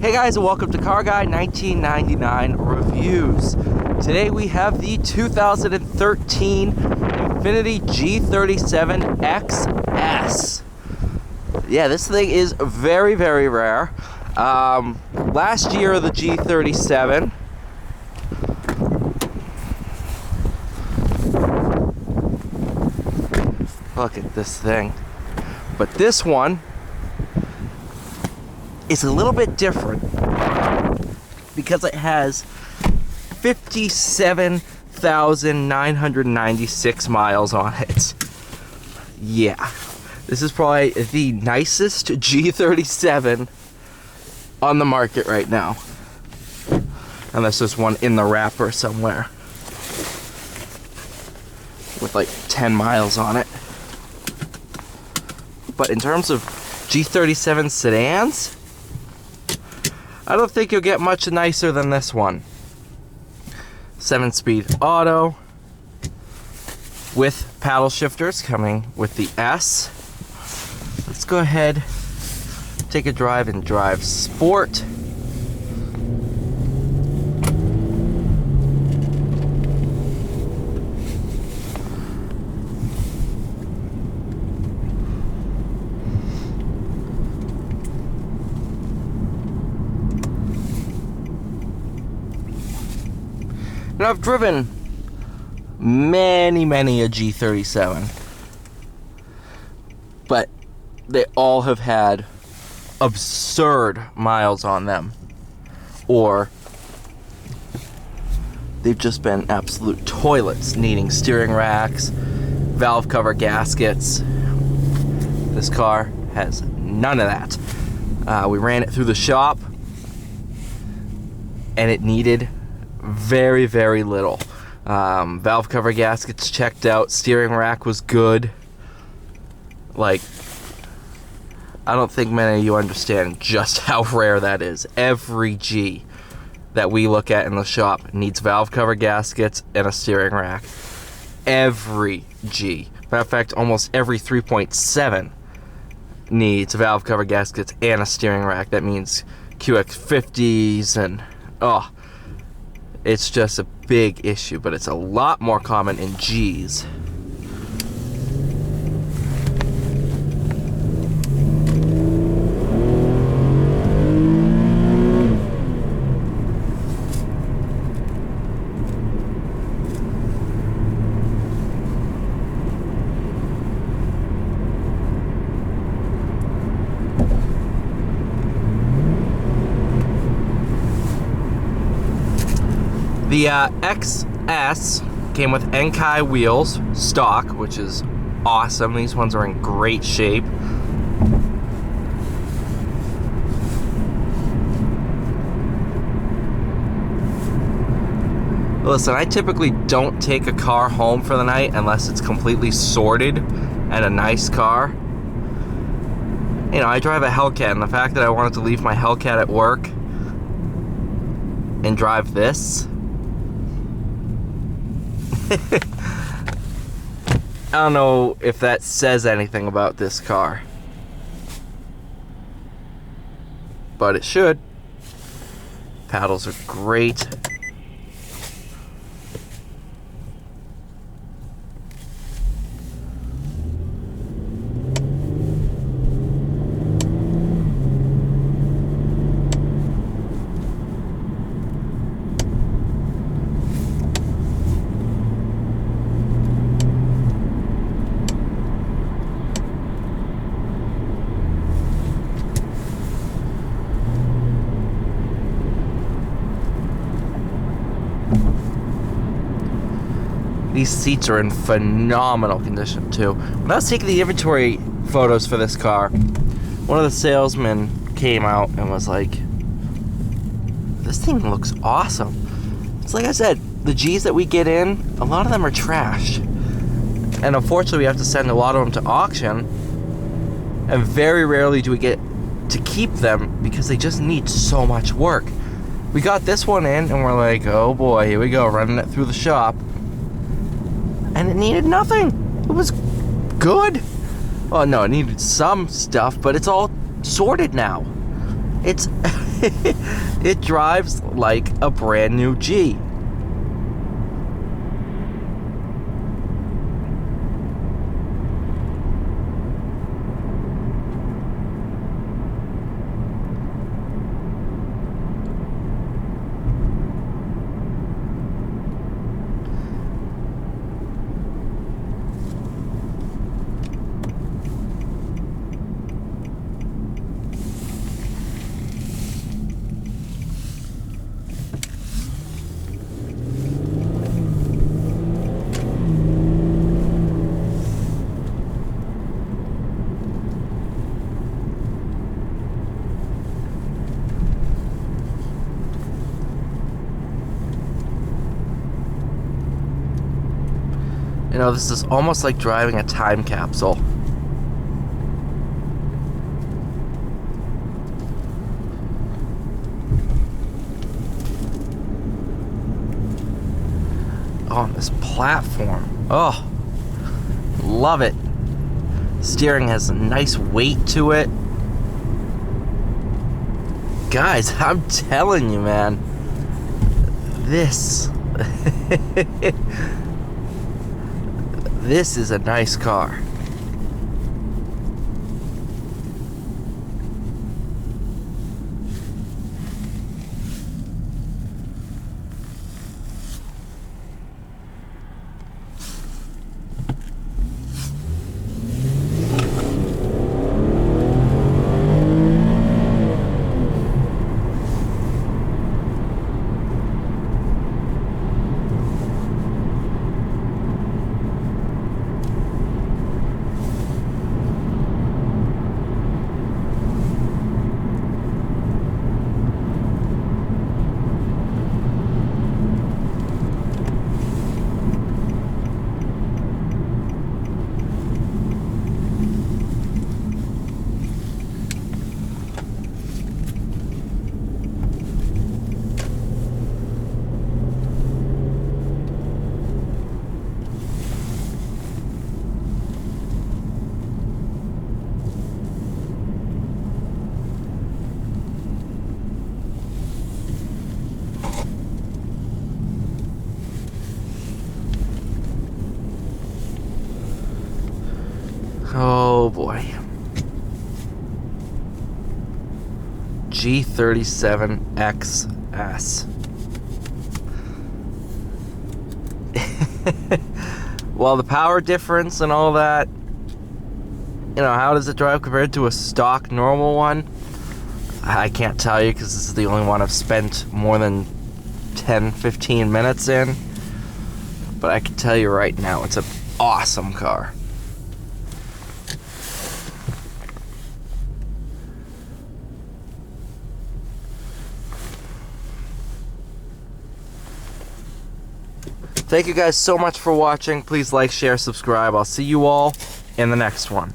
Hey guys, and welcome to Car Guy 1999 Reviews. Today we have the 2013 INFINITI G37xS. Yeah, this thing is very, very rare. Last year the G37 look at this thing. But this one is a little bit different because it has 57,996 miles on it. Yeah, this is probably the nicest G37 on the market right now. Unless there's one in the wrapper somewhere with like 10 miles on it. But in terms of G37 sedans, I don't think you'll get much nicer than this one. 7-speed auto with paddle shifters coming with the S. Let's go ahead, take a drive and drive Sport. Now, I've driven many a G37, but they all have had absurd miles on them, or they've just been absolute toilets, needing steering racks, valve cover gaskets. This car has none of that. We ran it through the shop, and it needed very, very little. Valve cover gaskets checked out, steering rack was good. Like, I don't think many of you understand just how rare that is. Every G that we look at in the shop needs valve cover gaskets and a steering rack. Every G. Matter of fact, almost every 3.7 needs valve cover gaskets and a steering rack. That means QX50s and it's just a big issue, but it's a lot more common in Gs. The XS came with Enkai wheels, stock, which is awesome. These ones are in great shape. Listen, I typically don't take a car home for the night unless it's completely sorted and a nice car. You know, I drive a Hellcat, and the fact that I wanted to leave my Hellcat at work and drive this, I don't know if that says anything about this car, but it should. Paddles are great. These seats are in phenomenal condition too. When I was taking the inventory photos for this car, one of the salesmen came out and was like, this thing looks awesome. It's like I said, the Gs that we get in, a lot of them are trashed. And unfortunately we have to send a lot of them to auction, and very rarely do we get to keep them because they just need so much work. We got this one in and we're like, oh boy, here we go, running it through the shop. And it needed nothing. It was good. Well, no, it needed some stuff, but it's all sorted now. It's it drives like a brand new G. You know, this is almost like driving a time capsule. On this platform. Oh, love it. Steering has a nice weight to it. Guys, I'm telling you, man. This this is a nice car. Oh boy. G37xS. Well, the power difference and all that, you know, how does it drive compared to a stock normal one? I can't tell you because this is the only one I've spent more than 10-15 minutes in. But I can tell you right now, it's an awesome car. Thank you guys so much for watching. Please like, share, subscribe. I'll see you all in the next one.